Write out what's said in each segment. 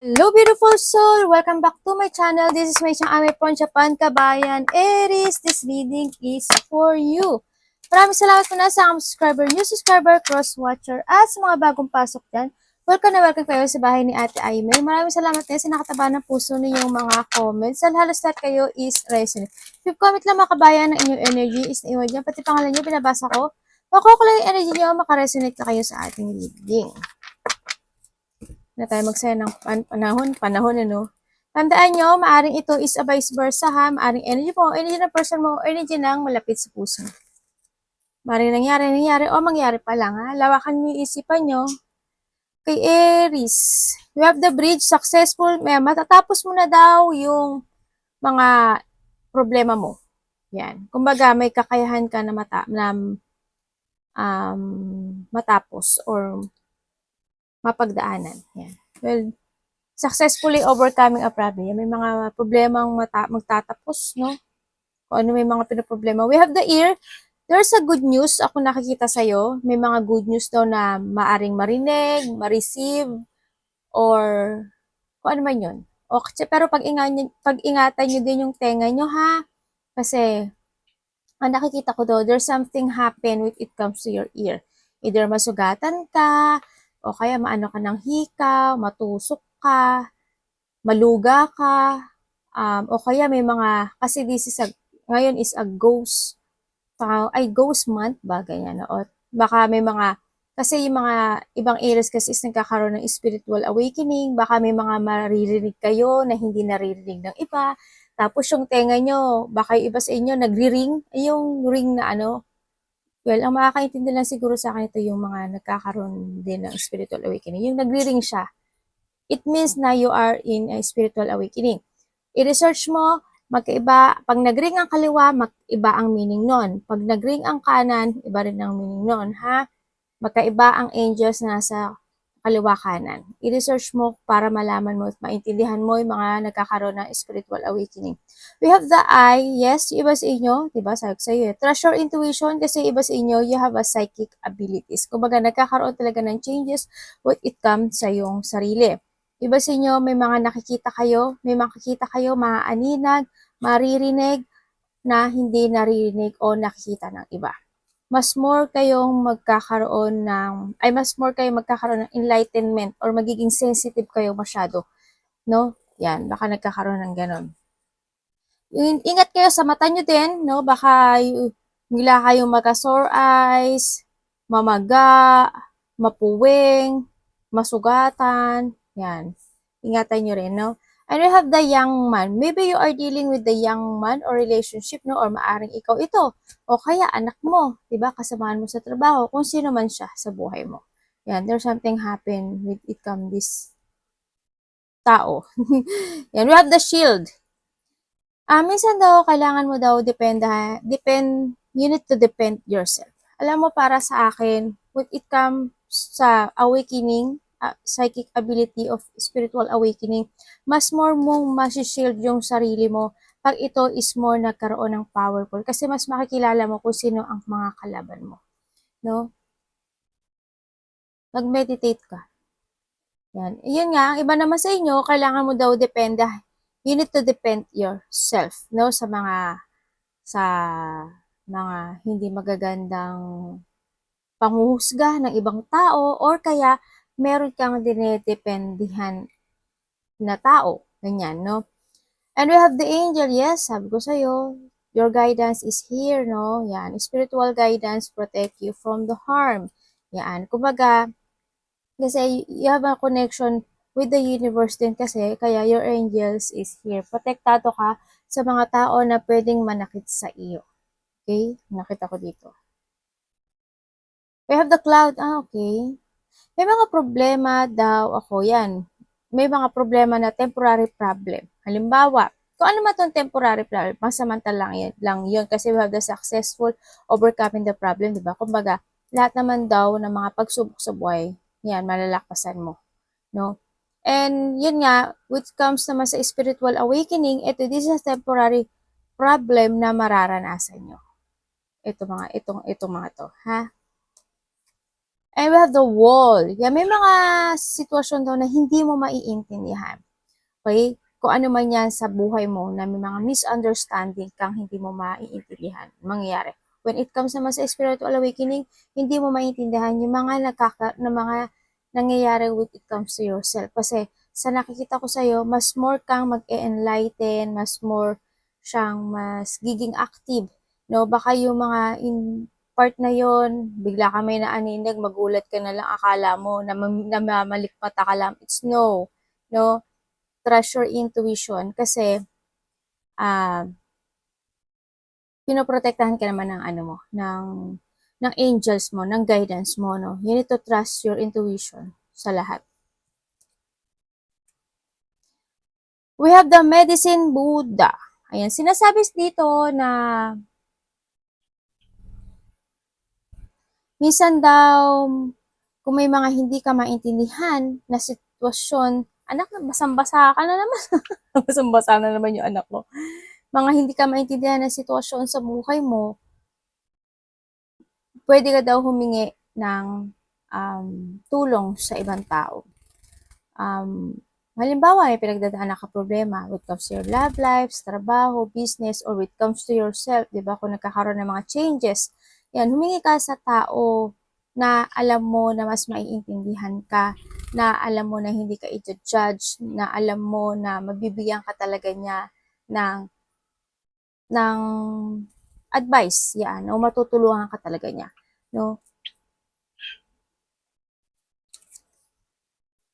Hello beautiful soul! Welcome back to my channel. This is my Ame from Japan, Kabayan. Aries, this reading is for you. Maraming salamat po na sa aking subscriber, new subscriber, cross-watcher, at sa mga bagong pasok dyan. Welcome na welcome kayo sa bahay ni Ate Aimee. Maraming salamat din sa nakataba ng puso ninyong mga comments. Sa halos lahat kayo is resonate. If comment lang mga kabayan ng inyong energy is naiwan dyan, pati pangalan nyo binabasa ko. Makukulay yung energy nyo, makaresonate na kayo sa ating reading na tayo magsaya ng panahon, ano. Tandaan nyo, maaring ito is a vice versa, ha. Maaring energy mo, energy ng person mo, energy ng malapit sa puso. Maaring nangyari, o mangyari pa lang, ha. Lawakan nyo yung isipan nyo. Kay Aries, we have the bridge, successful, matatapos mo na daw yung mga problema mo. Yan. Kumbaga, may kakayahan ka na matapos or mapagdaanan. Yan. Well, successfully overcoming a problem. May mga problemang magtatapos, no? Kung ano may mga pinoproblema. We have the ear. There's a good news ako nakikita sa'yo. May mga good news daw na maaring marinig, ma-receive, or kung ano man yun. Okay, pero pag-ingatan nyo din yung tenga nyo, ha? Kasi, ang nakikita ko daw, there's something happen when it comes to your ear. Either masugatan ka, o kaya maano ka ng hikaw, matusok ka, maluga ka, o kaya may mga, kasi ngayon is a ghost month ba, ganyan, o baka may mga, kasi yung mga ibang areas kasi is nagkakaroon ng spiritual awakening, baka may mga maririnig kayo na hindi naririnig ng iba, tapos yung tenga nyo, baka yung iba sa inyo nagri-ring, yung ring na ano, well, ang makakaintindi lang siguro sa akin ito yung mga nagkakaroon din ng spiritual awakening, yung nagri-ring siya, it means na you are in a spiritual awakening. I-research mo, magkaiba, pag nag-ring ang kaliwa, iba ang meaning nun. Pag nag-ring ang kanan, iba rin ang meaning nun, ha? Magkaiba ang angels na sa kaliwa kanan. I-research mo para malaman mo at maintindihan mo yung mga nagkakaroon ng spiritual awakening. We have the eye, yes, iba sa inyo, diba? Sabi ko sa iyo, trust your intuition kasi iba sa inyo, you have a psychic abilities. Kumbaga, nagkakaroon talaga ng changes when it comes sa iyong sarili. Iba sa inyo, may mga makikita kayo, maaaninag, maririnig na hindi naririnig o nakikita ng iba. Mas more kayong magkakaroon ng enlightenment or magiging sensitive kayo masyado, no? Yan, baka nagkakaroon ng ganon. Ingat kayo sa mata nyo din, no? Baka bigla kayong magka-sore eyes, mamaga, mapuwing, masugatan, yan. Ingatan nyo rin, no? And we have the young man. Maybe you are dealing with the young man or relationship, no? Or maaring ikaw ito. O kaya anak mo, diba? Kasamahan mo sa trabaho, kung sino man siya sa buhay mo. Yan, there's something happen with it come this tao. Yan, we have the shield. Minsan daw, kailangan mo daw you need to depend yourself. Alam mo, para sa akin, when it comes sa awakening, psychic ability of spiritual awakening, mas more mong masishield yung sarili mo pag ito is more nagkaroon ng powerful. Kasi mas makikilala mo kung sino ang mga kalaban mo. No? Mag-meditate ka. Yan. Yun nga, ang iba naman sa inyo, kailangan mo daw you need to depend yourself, no, sa mga hindi magagandang panghuhusga ng ibang tao or kaya meron kang dinedependihan na tao, ganyan, no? And we have the angel, yes, sabi ko sa'yo, your guidance is here, no? Yan, spiritual guidance protect you from the harm. Yan, kumbaga, kasi you have a connection with the universe din kasi, kaya your angels is here. Protektado ka sa mga tao na pwedeng manakit sa iyo. Okay? Nakita ko dito. We have the cloud. Okay. May mga problema daw ako. Yan. May mga problema na temporary problem. Halimbawa, kung ano man itong temporary problem, masamantala lang yun kasi we have the successful overcoming the problem, di ba? Kumbaga, lahat naman daw ng mga pagsubok sa buhay, yan, malalakpasan mo. No? And yun nga, which comes naman sa spiritual awakening, this is a temporary problem na mararanasan nyo. Itong mga to, ha? And we have the wall. Yan, may mga sitwasyon daw na hindi mo maiintindihan. Okay? Kung ano man yan sa buhay mo na may mga misunderstanding kang hindi mo maiintindihan, mangyayari. When it comes naman sa spiritual awakening, hindi mo maintindihan yung mga nangyayari when it comes to yourself. Kasi sa nakikita ko sa'yo, mas more kang mag-enlighten, mas giging active. No? Baka yung mga part na yon bigla ka may naaninag, magulat ka na lang, akala mo na namamalikmata ka lang. It's no. No? Trust your intuition kasi ah pinoprotektahan ka naman ng ano mo, ng angels mo, ng guidance mo, no? You need to trust your intuition sa lahat. We have the medicine Buddha. Ayan, sinasabi dito na minsan daw kung may mga hindi ka maintindihan na sitwasyon, anak, basang-basa ka na naman. Basang-basa na naman yung anak ko. Mga hindi ka maintindihan na sitwasyon sa buhay mo, pwede ka daw humingi ng tulong sa ibang tao. Halimbawa, may pinagdadaanan ka problema when it comes to your love life, trabaho, business, or when it comes to yourself, di ba? Kung nagkakaroon ng mga changes, yan, humingi ka sa tao na alam mo na mas maiintindihan ka, na alam mo na hindi ka i-judge, na alam mo na mabibigyan ka talaga niya ng advice, yan, o matutulungan ka talaga niya, no?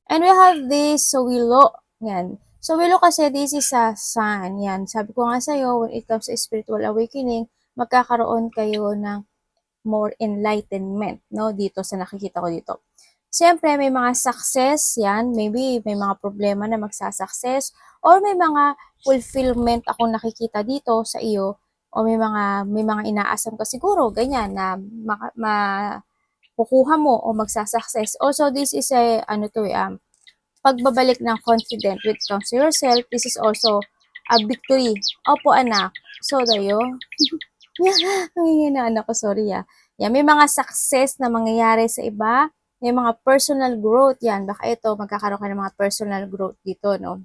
And we have this Sowilo. Yan. Sowilo kasi this is a sign. Yan. Sabi ko nga sa'yo, when it comes to spiritual awakening, magkakaroon kayo ng more enlightenment, no? Dito sa nakikita ko dito. Siyempre, may mga success, yan. Maybe may mga problema na magsasuccess or may mga fulfillment akong nakikita dito sa iyo o may mga inaasam ka siguro, ganyan, na kukuha mo o magsasuccess. Also, this is a, pagbabalik ng confident with comes to yourself. This is also a victory. Opo, anak. So, dayo. Ang na anak ko, sorry Yan, may mga success na mangyayari sa iba. May mga personal growth yan. Baka ito, magkakaroon ka ng mga personal growth dito, no?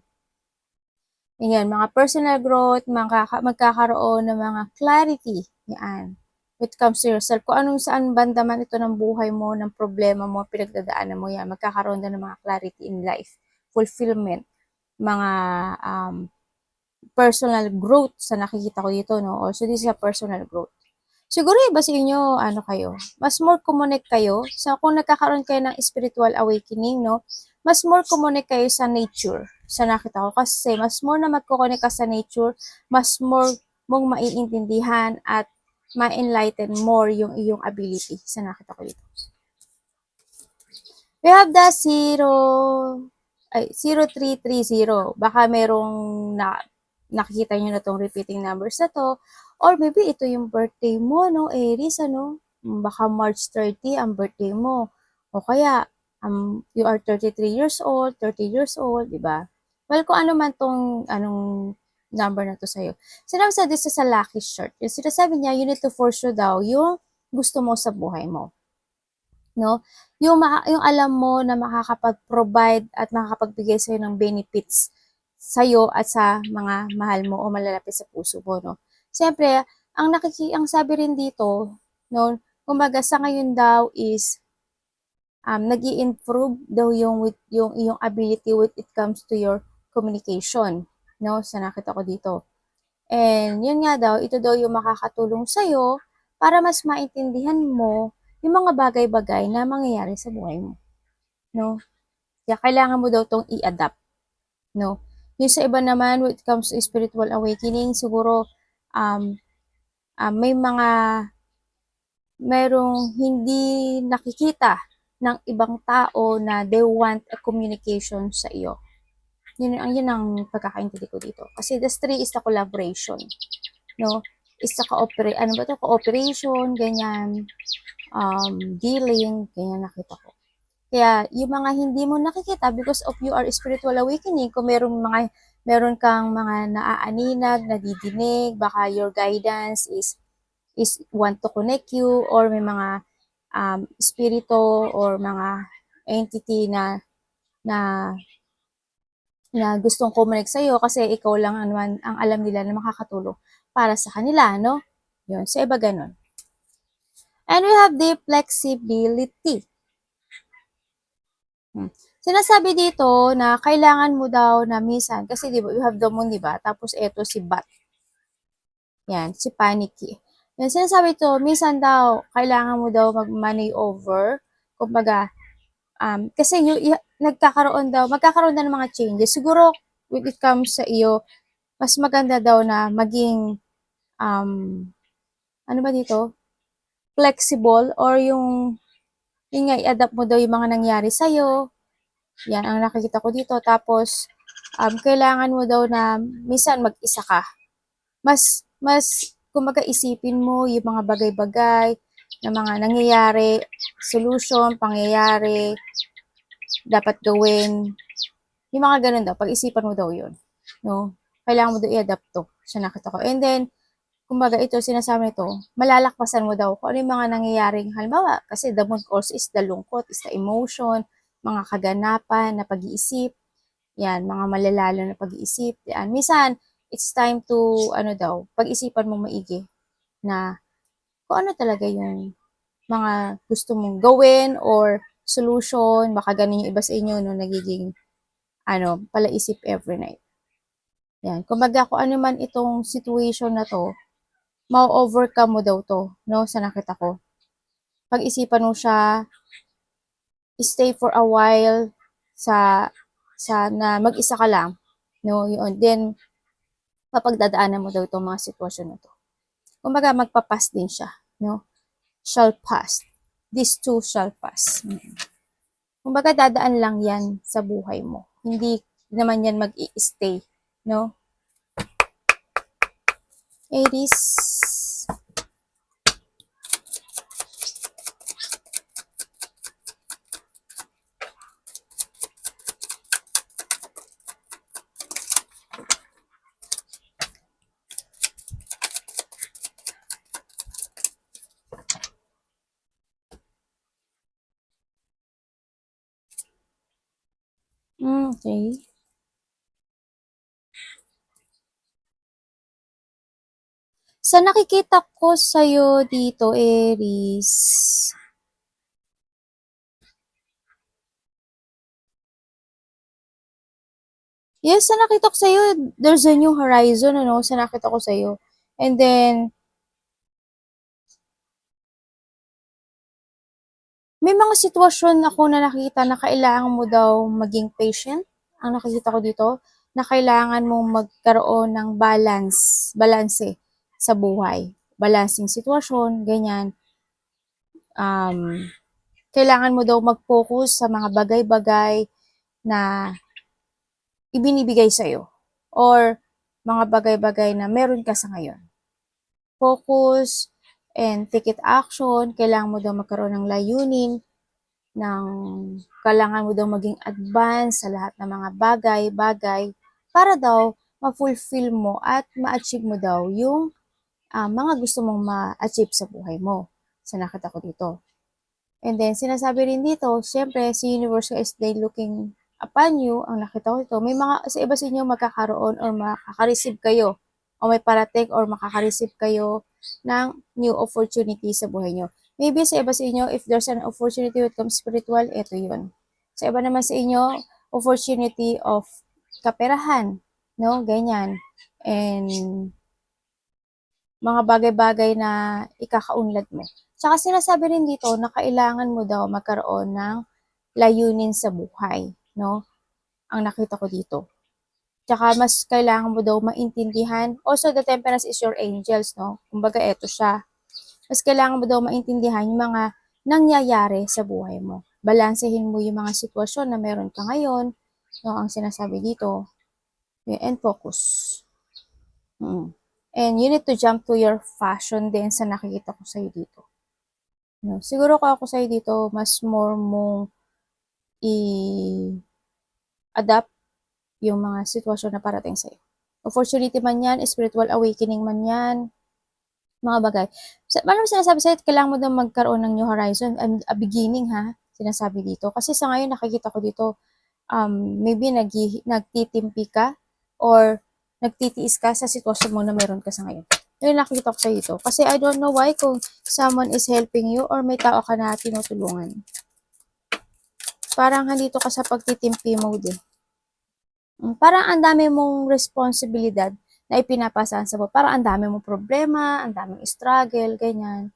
Yan, mga personal growth, magkakaroon ng mga clarity. Yan. When it comes to yourself, kung anong saan banda man ito ng buhay mo, ng problema mo, pinagdadaanan mo yan, magkakaroon din ng mga clarity in life, fulfillment, mga personal growth sa nakikita ko dito, no? Also, this is a personal growth. Siguro iba sa inyo, mas more connect kayo, sa kung nagkakaroon kayo ng spiritual awakening, no? Mas more connect kayo sa nature, sa nakita ko. Kasi mas more na magkoconnect ka sa nature, mas more mong maiintindihan at ma-enlighten more yung iyong ability sa nakita ko dito. We have the 0330. Baka merong nakikita nyo na tong repeating numbers na to. Or maybe ito yung birthday mo, no, Aries, ano? Baka March 30 ang birthday mo. O kaya, you are 33 years old, 30 years old, di ba? Well, kung ano man tong, anong number na to sa'yo. Sinabi sa this is a lucky shirt. Yung sinasabi niya, you need to pursue daw yung gusto mo sa buhay mo. No? Yung alam mo na makakapag-provide at makakapagbigay sa'yo ng benefits sa'yo at sa mga mahal mo o malalapit sa puso mo, no? Siyempre, ang sabi rin dito, no, kumbaga sa ngayon daw is nag-i-improve daw yung iyong ability when it comes to your communication, no? Sa nakita ko dito. And yun nga daw, ito daw yung makakatulong sa'yo para mas maintindihan mo yung mga bagay-bagay na mangyayari sa buhay mo, no? Kaya kailangan mo daw tong i-adapt, no? Yung sa iba naman, when it comes to spiritual awakening, siguro merong hindi nakikita ng ibang tao na they want a communication sa iyo. Yun ang pagkakaintindi ko dito. Kasi the 3 is the collaboration, no? Is the cooperation, ganyan, dealing, ganyan nakita ko. Kaya, yung mga hindi mo nakikita because of you are spiritual awakening, kung meron kang mga naaaninag, nadidinig, baka your guidance is want to connect you, or may mga espiritu or mga entity na na gustong kumonek sa'yo kasi ikaw lang naman ang alam nila na makakatulong para sa kanila, no? Yun, sa iba ganun. And we have the flexibility. Sinasabi dito na kailangan mo daw na minsan, kasi di ba, you have the moon, di ba? Tapos eto si Bat. Yan, si Panicky. Yan, sinasabi to, minsan daw, kailangan mo daw mag-maneuver. Kumbaga, kasi magkakaroon daw ng mga changes. Siguro, when it comes sa iyo, mas maganda daw na maging, ano ba dito? Flexible or yung nga, i-adapt mo daw yung mga nangyari sa'yo. Yan, ang nakikita ko dito. Tapos, kailangan mo daw na minsan mag-isa ka. Kumbaga isipin mo yung mga bagay-bagay na mga nangyayari, solution, pangyayari, dapat gawin. Yung mga ganun daw, pag-isipan mo daw yun. No? Kailangan mo daw i-adapt to. Siya nakita ko. And then, kumbaga ito, sinasabi nito, malalakpasan mo daw kung ano yung mga nangyayaring halimbawa. Kasi the moon course is the lungkot, is the emotion, mga kaganapan na pag-iisip. Yan, mga malalalo na pag-iisip. Yan. Minsan, it's time to, pag-isipan mo maigi na kung ano talaga yung mga gusto mong gawin or solution. Baka ganun yung iba sa inyo, no, nagiging, palaisip every night. Yan. Kumbaga, kung ano man itong situation na to, ma-overcome mo daw to, no, sa nakita ko. Pag-isipan mo siya, stay for a while sa na mag-isa ka lang, no, yun. Then, mapagdadaanan mo daw itong mga sitwasyon na to. Kumbaga, magpapass din siya, no? Shall pass. These two shall pass. Kumbaga, dadaan lang yan sa buhay mo. Hindi naman yan mag-i-stay, no? Aries. Okay. Sa nakikita ko sa'yo dito, Aries, yes, sa nakita ko sa'yo, there's a new horizon, sa nakita ko sa'yo. And then, may mga sitwasyon ako na nakita na kailangan mo daw maging patient. Ang nakikita ko dito, na kailangan mong magkaroon ng balanse sa buhay. Balancing sitwasyon, ganyan. Kailangan mo daw mag-focus sa mga bagay-bagay na ibinibigay sa'yo. Or mga bagay-bagay na meron ka sa ngayon. Focus and take it action. Kailangan mo daw magkaroon ng layunin, kailangan mo daw maging advance sa lahat ng mga bagay-bagay para daw ma-fulfill mo at ma-achieve mo daw yung mga gusto mong ma-achieve sa buhay mo. Sa nakita ko dito. And then, sinasabi rin dito, syempre, si Universe is they looking upon you. Ang nakita ko dito, may mga, sa iba sa inyo magkakaroon or makaka-receive kayo o may parating or makaka-receive kayo ng new opportunity sa buhay nyo. Maybe sa iba sa inyo, if there's an opportunity when it comes spiritual, ito yun. Sa iba naman sa inyo, opportunity of kaperahan, no? Ganyan. And mga bagay-bagay na ikakaunlad mo. Tsaka sinasabi rin dito na kailangan mo daw magkaroon ng layunin sa buhay, no? Ang nakita ko dito. Tsaka mas kailangan mo daw maintindihan. Also, the temperance is your angels, no? Kumbaga, eto siya. Mas kailangan mo daw maintindihan yung mga nangyayari sa buhay mo. Balansehin mo yung mga sitwasyon na meron ka ngayon, no? Ang sinasabi dito, and focus. And you need to jump to your fashion din sa nakikita ko sa'yo dito. No? Siguro kung ako sa'yo dito, mas more mong i-adapt yung mga sitwasyon na parating sa'yo. Opportunity man yan, spiritual awakening man yan, mga bagay. Paano sinasabi sa'yo kailangan mo daw magkaroon ng new horizon and a beginning ha, sinasabi dito. Kasi sa ngayon nakikita ko dito, maybe nagtitimpi ka or nagtitiis ka sa sitwasyon mo na meron ka sa ngayon. Yun nakikita ko sa'yo dito. Kasi I don't know why kung someone is helping you or may tao ka na tinutulungan. Parang andito ka sa pagtitimpi mode eh. Parang ang dami mong responsibilidad na ipinapasahan sa buhay. Parang ang dami mong problema, ang daming struggle, ganyan.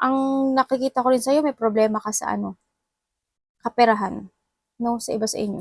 Ang nakikita ko rin sa'yo, may problema ka sa kaperahan. No, sa iba sa inyo.